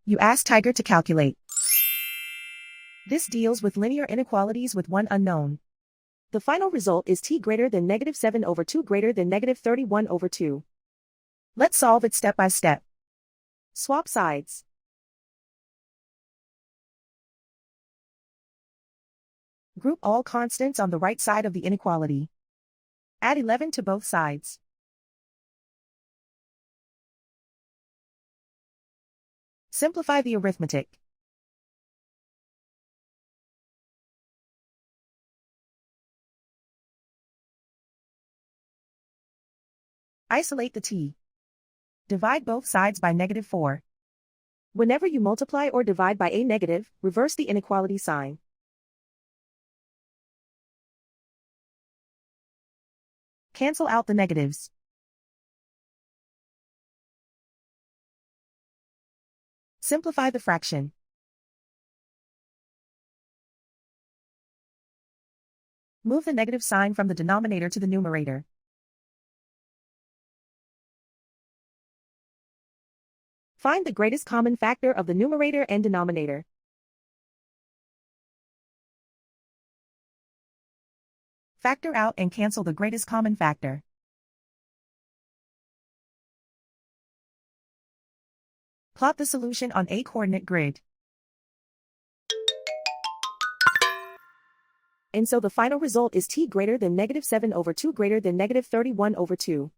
You ask Tiger to calculate. This deals with linear inequalities with one unknown. The final result is t greater than -7/2 greater than -31/2. Let's solve it step by step. Swap sides. Group all constants on the right side of the inequality. Add 11 to both sides. Simplify the arithmetic. Isolate the t. Divide both sides by -4. Whenever you multiply or divide by a negative, reverse the inequality sign. Cancel out the negatives. Simplify the fraction. Move the negative sign from the denominator to the numerator. Find the greatest common factor of the numerator and denominator. Factor out and cancel the greatest common factor. Plot the solution on a coordinate grid. And so the final result is t greater than -7/2 greater than -31/2.